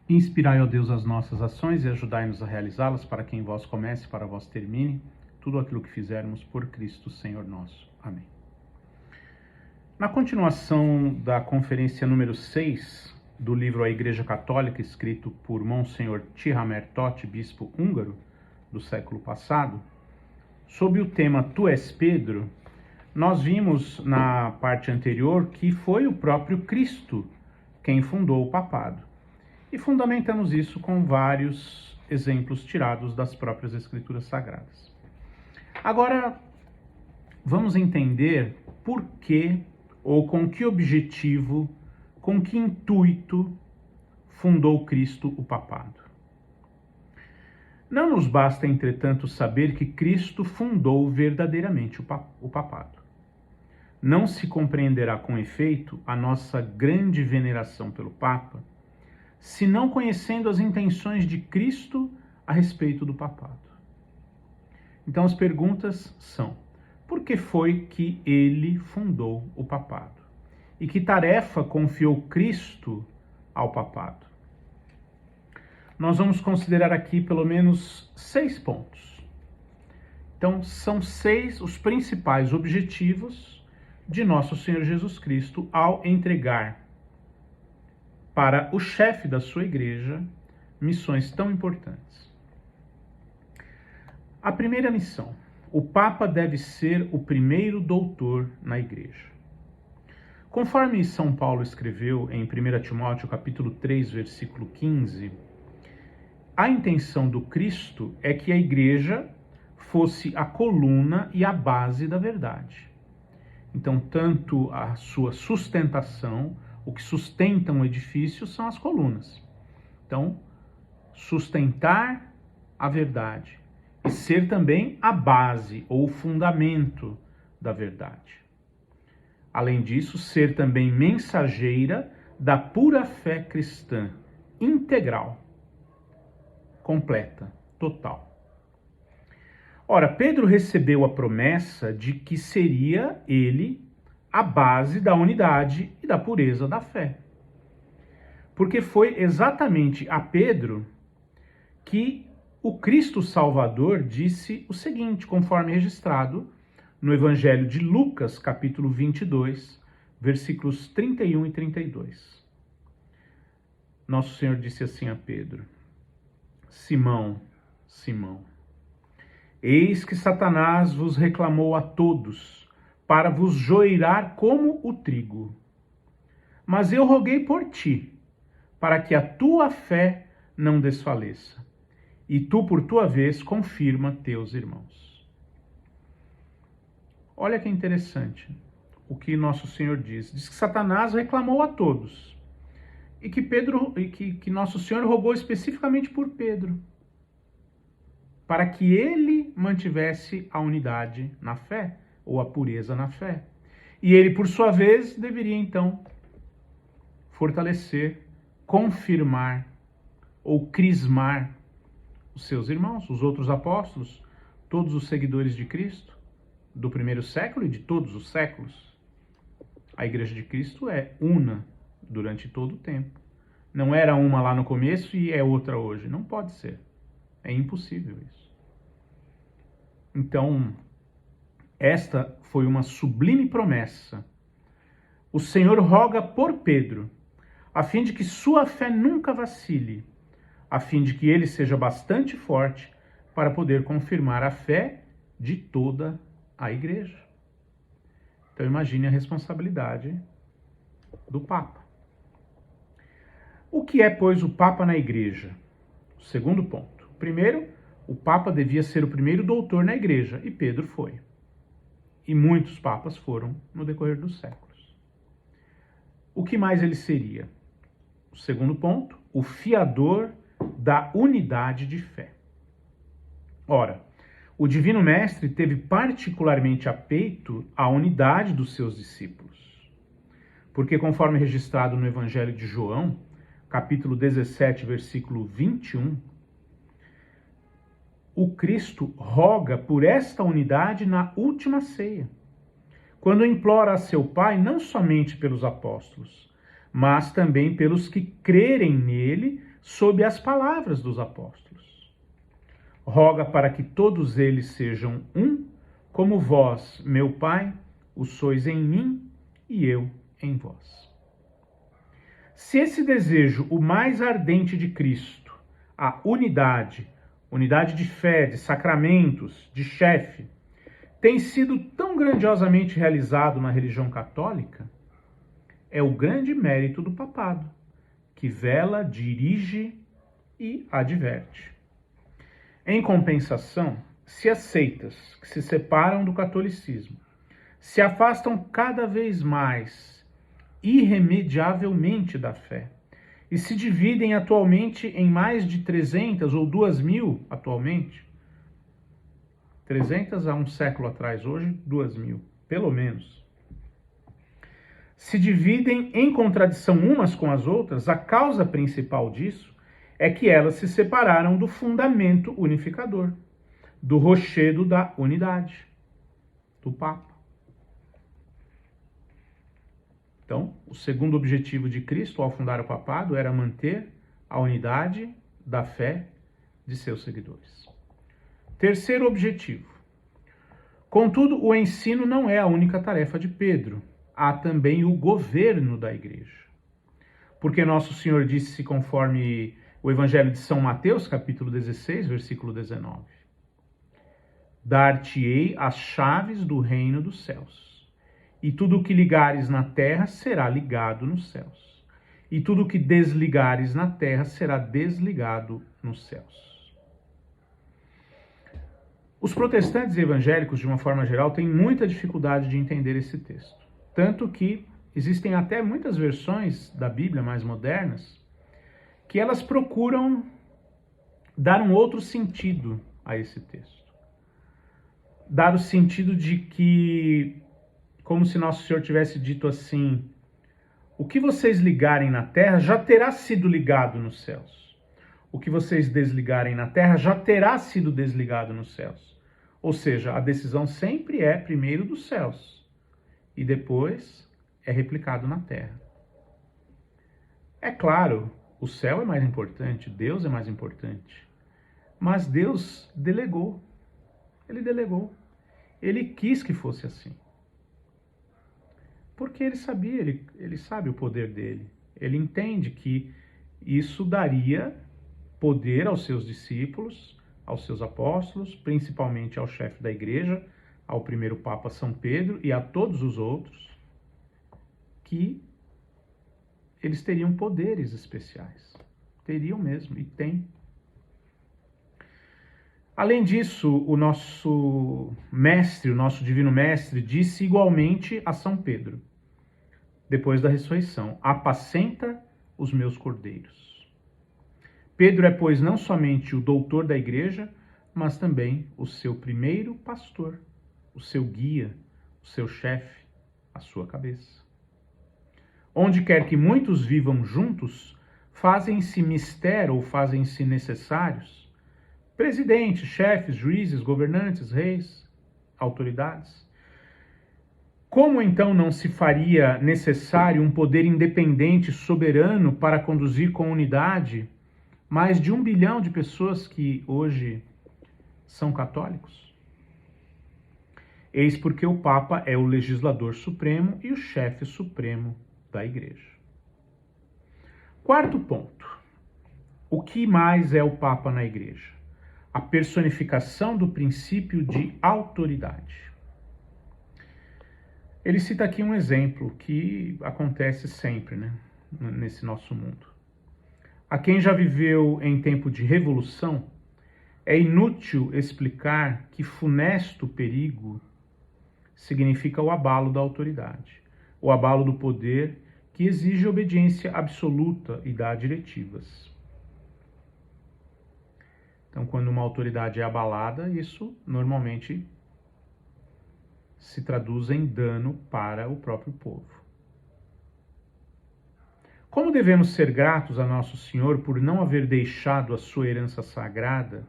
Inspirai, ó Deus, as nossas ações e ajudai-nos a realizá-las, para que em vós comece e para vós termine tudo aquilo que fizermos por Cristo, Senhor nosso. Amém. Na continuação da conferência número 6 do livro A Igreja Católica, escrito por Monsenhor Tihamer Toth, bispo húngaro do século passado, sob o tema Tu és Pedro, nós vimos na parte anterior que foi o próprio Cristo quem fundou o papado. E fundamentamos isso com vários exemplos tirados das próprias Escrituras Sagradas. Agora, vamos entender por que, ou com que objetivo, com que intuito fundou Cristo o papado. Não nos basta, entretanto, saber que Cristo fundou verdadeiramente o papado. Não se compreenderá com efeito a nossa grande veneração pelo Papa, se não conhecendo as intenções de Cristo a respeito do papado. Então as perguntas são: por que foi que ele fundou o papado? E que tarefa confiou Cristo ao papado? Nós vamos considerar aqui pelo menos 6 pontos. Então são 6 os principais objetivos de nosso Senhor Jesus Cristo ao entregar para o chefe da sua igreja missões tão importantes. A primeira missão: o Papa deve ser o primeiro doutor na igreja. Conforme São Paulo escreveu em 1 Timóteo capítulo 3, versículo 15, a intenção do Cristo é que a igreja fosse a coluna e a base da verdade. Então, tanto a sua sustentação, o que sustenta um edifício são as colunas. Então, sustentar a verdade e ser também a base ou o fundamento da verdade. Além disso, ser também mensageira da pura fé cristã, integral, completa, total. Ora, Pedro recebeu a promessa de que seria ele a base da unidade e da pureza da fé. Porque foi exatamente a Pedro que o Cristo Salvador disse o seguinte, conforme registrado no Evangelho de Lucas, capítulo 22, versículos 31 e 32. Nosso Senhor disse assim a Pedro: Simão, Simão, eis que Satanás vos reclamou a todos, para vos joirar como o trigo. Mas eu roguei por ti, para que a tua fé não desfaleça. E tu, por tua vez, confirma teus irmãos. Olha que interessante o que nosso Senhor diz. Diz que Satanás reclamou a todos. E que nosso Senhor rogou especificamente por Pedro, para que ele mantivesse a unidade na fé, ou a pureza na fé. E ele, por sua vez, deveria então fortalecer, confirmar ou crismar os seus irmãos, os outros apóstolos, todos os seguidores de Cristo, do primeiro século e de todos os séculos. A Igreja de Cristo é una durante todo o tempo. Não era uma lá no começo e é outra hoje. Não pode ser. É impossível isso. Então, esta foi uma sublime promessa. O Senhor roga por Pedro, a fim de que sua fé nunca vacile, a fim de que ele seja bastante forte para poder confirmar a fé de toda a igreja. Então imagine a responsabilidade do Papa. O que é, pois, o Papa na igreja? O segundo ponto. Primeiro, o Papa devia ser o primeiro doutor na igreja, e Pedro foi. E muitos papas foram no decorrer dos séculos. O que mais ele seria? O segundo ponto, o fiador da unidade de fé. Ora, o Divino Mestre teve particularmente a peito a unidade dos seus discípulos. Porque, conforme registrado no Evangelho de João, capítulo 17, versículo 21, o Cristo roga por esta unidade na última ceia, quando implora a seu Pai não somente pelos apóstolos, mas também pelos que crerem nele sob as palavras dos apóstolos. Roga para que todos eles sejam um, como vós, meu Pai, o sois em mim e eu em vós. Se esse desejo, o mais ardente de Cristo, a unidade de fé, de sacramentos, de chefe, tem sido tão grandiosamente realizado na religião católica, é o grande mérito do papado, que vela, dirige e adverte. Em compensação, se as seitas que se separam do catolicismo se afastam cada vez mais, irremediavelmente da fé, e se dividem atualmente em mais de 300 ou 2.000 atualmente, 300 há um século atrás, hoje 2.000, pelo menos, se dividem em contradição umas com as outras, a causa principal disso é que elas se separaram do fundamento unificador, do rochedo da unidade, do Papa. Então, o segundo objetivo de Cristo ao fundar o papado era manter a unidade da fé de seus seguidores. Terceiro objetivo. Contudo, o ensino não é a única tarefa de Pedro. Há também o governo da igreja. Porque nosso Senhor disse, conforme o Evangelho de São Mateus, capítulo 16, versículo 19: Dar-te-ei as chaves do reino dos céus, e tudo o que ligares na terra será ligado nos céus, e tudo o que desligares na terra será desligado nos céus. Os protestantes evangélicos, de uma forma geral, têm muita dificuldade de entender esse texto. Tanto que existem até muitas versões da Bíblia mais modernas que elas procuram dar um outro sentido a esse texto. Dar o sentido de que, como se Nosso Senhor tivesse dito assim: o que vocês ligarem na terra já terá sido ligado nos céus. O que vocês desligarem na terra já terá sido desligado nos céus. Ou seja, a decisão sempre é primeiro dos céus e depois é replicado na terra. É claro, o céu é mais importante, Deus é mais importante, mas Deus delegou. Ele delegou. Ele quis que fosse assim. Porque ele sabia, ele sabe o poder dele. Ele entende que isso daria poder aos seus discípulos, aos seus apóstolos, principalmente ao chefe da igreja, ao primeiro Papa São Pedro e a todos os outros, que eles teriam poderes especiais. Teriam mesmo, e têm. Além disso, o nosso mestre, o nosso divino mestre, disse igualmente a São Pedro, depois da ressurreição: apacenta os meus cordeiros. Pedro é, pois, não somente o doutor da igreja, mas também o seu primeiro pastor, o seu guia, o seu chefe, a sua cabeça. Onde quer que muitos vivam juntos, fazem-se mister ou fazem-se necessários presidentes, chefes, juízes, governantes, reis, autoridades. Como então não se faria necessário um poder independente, soberano, para conduzir com unidade mais de 1 bilhão de pessoas que hoje são católicos? Eis porque o Papa é o legislador supremo e o chefe supremo da Igreja. Quarto ponto. O que mais é o Papa na Igreja? A personificação do princípio de autoridade. Ele cita aqui um exemplo que acontece sempre, nesse nosso mundo. A quem já viveu em tempo de revolução, é inútil explicar que funesto perigo significa o abalo da autoridade, o abalo do poder que exige obediência absoluta e dá diretivas. Então, quando uma autoridade é abalada, isso normalmente se traduz em dano para o próprio povo. Como devemos ser gratos a Nosso Senhor por não haver deixado a sua herança sagrada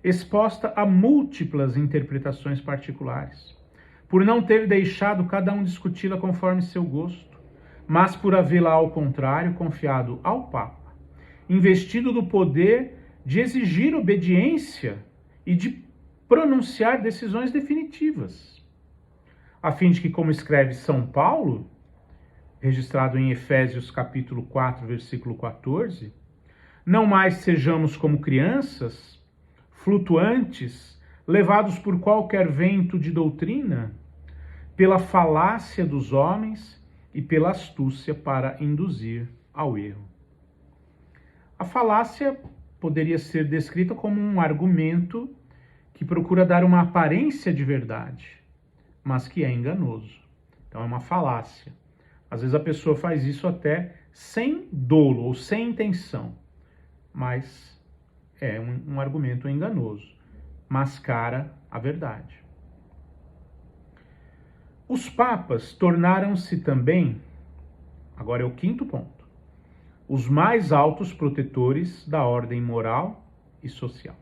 exposta a múltiplas interpretações particulares, por não ter deixado cada um discuti-la conforme seu gosto, mas por havê-la, ao contrário, confiado ao Papa investido do poder de exigir obediência e de pronunciar decisões definitivas, a fim de que, como escreve São Paulo, registrado em Efésios capítulo 4, versículo 14, não mais sejamos como crianças, flutuantes, levados por qualquer vento de doutrina, pela falácia dos homens e pela astúcia para induzir ao erro. A falácia poderia ser descrita como um argumento que procura dar uma aparência de verdade, mas que é enganoso. Então é uma falácia. Às vezes a pessoa faz isso até sem dolo ou sem intenção, mas é um argumento enganoso, mascara a verdade. Os papas tornaram-se também, agora é o quinto ponto, os mais altos protetores da ordem moral e social.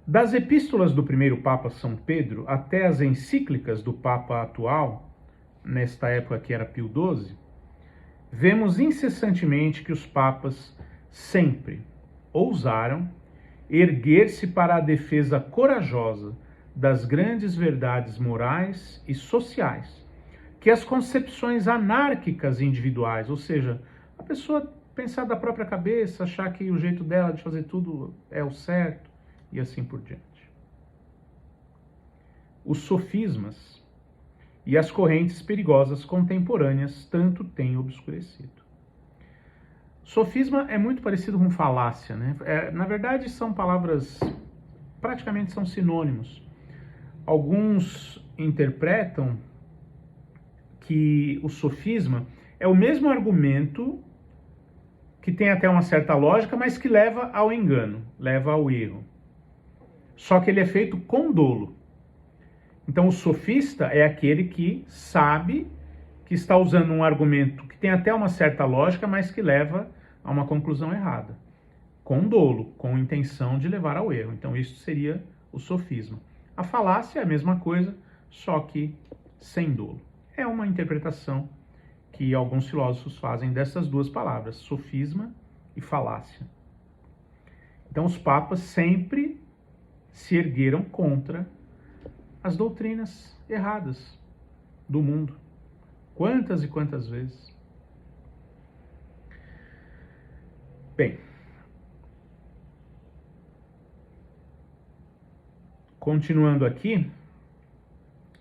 Das epístolas do primeiro Papa São Pedro até as encíclicas do Papa atual, nesta época que era Pio XII, vemos incessantemente que os papas sempre ousaram erguer-se para a defesa corajosa das grandes verdades morais e sociais, que as concepções anárquicas e individuais, ou seja, a pessoa pensar da própria cabeça, achar que o jeito dela de fazer tudo é o certo, e assim por diante. Os sofismas e as correntes perigosas contemporâneas tanto têm obscurecido. Sofisma é muito parecido com falácia, né? Na verdade, são palavras, praticamente são sinônimos. Alguns interpretam que o sofisma é o mesmo argumento que tem até uma certa lógica, mas que leva ao engano, leva ao erro. Só que ele é feito com dolo. Então o sofista é aquele que sabe que está usando um argumento que tem até uma certa lógica, mas que leva a uma conclusão errada. Com dolo, com intenção de levar ao erro. Então isso seria o sofisma. A falácia é a mesma coisa, só que sem dolo. É uma interpretação que alguns filósofos fazem dessas duas palavras, sofisma e falácia. Então os papas sempre se ergueram contra as doutrinas erradas do mundo. Quantas e quantas vezes? Bem, continuando aqui,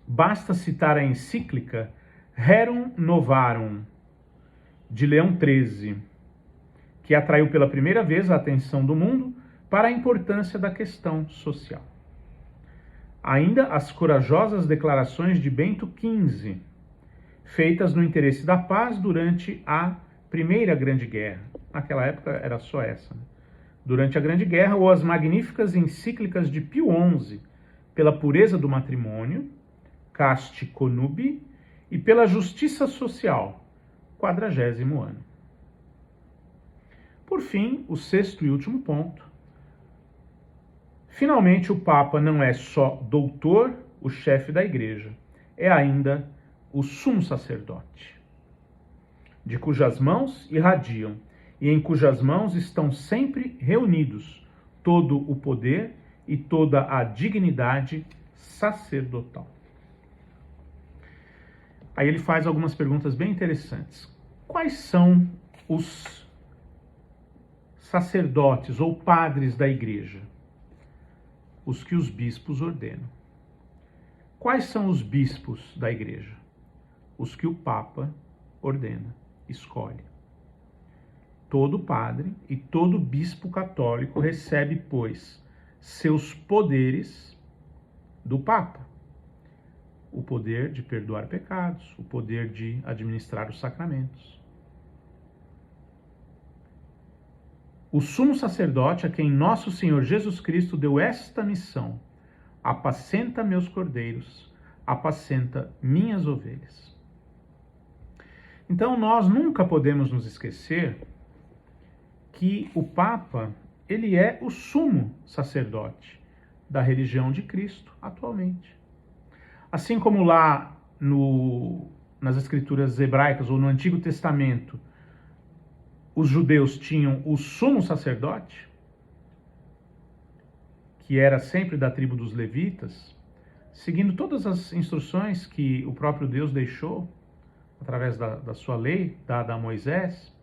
basta citar a encíclica Rerum Novarum, de Leão XIII, que atraiu pela primeira vez a atenção do mundo para a importância da questão social. Ainda as corajosas declarações de Bento XV, feitas no interesse da paz durante a Primeira Grande Guerra. Naquela época era só essa, né? Durante a Grande Guerra, ou as magníficas encíclicas de Pio XI, pela pureza do matrimônio, Casti Connubii, e pela justiça social, 40º ano. Por fim, o sexto e último ponto. Finalmente, o Papa não é só doutor, o chefe da Igreja, é ainda o sumo sacerdote, de cujas mãos irradiam e em cujas mãos estão sempre reunidos todo o poder e toda a dignidade sacerdotal. Aí ele faz algumas perguntas bem interessantes. Quais são os sacerdotes ou padres da Igreja? Os que os bispos ordenam. Quais são os bispos da Igreja? Os que o Papa ordena, escolhe. Todo padre e todo bispo católico recebe, pois, seus poderes do Papa. O poder de perdoar pecados, o poder de administrar os sacramentos. O sumo sacerdote a quem nosso Senhor Jesus Cristo deu esta missão: apacenta meus cordeiros, apacenta minhas ovelhas. Então nós nunca podemos nos esquecer que o Papa, ele é o sumo sacerdote da religião de Cristo atualmente. Assim como lá nas escrituras hebraicas ou no Antigo Testamento, os judeus tinham o sumo sacerdote, que era sempre da tribo dos levitas, seguindo todas as instruções que o próprio Deus deixou, através da sua lei, dada a Moisés.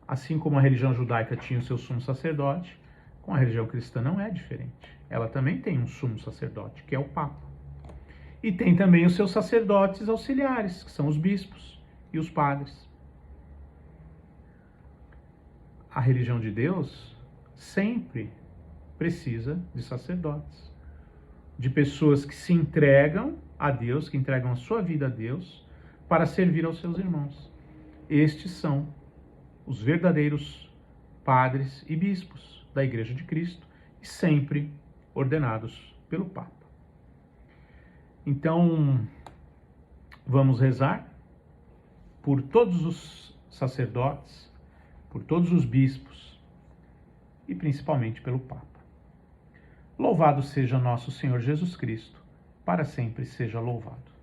Assim como a religião judaica tinha o seu sumo sacerdote, com a religião cristã não é diferente. Ela também tem um sumo sacerdote, que é o Papa. E tem também os seus sacerdotes auxiliares, que são os bispos e os padres. A religião de Deus sempre precisa de sacerdotes, de pessoas que se entregam a Deus, que entregam a sua vida a Deus, para servir aos seus irmãos. Estes são os verdadeiros padres e bispos da Igreja de Cristo, e sempre ordenados pelo Papa. Então, vamos rezar por todos os sacerdotes, por todos os bispos e principalmente pelo Papa. Louvado seja nosso Senhor Jesus Cristo, para sempre seja louvado.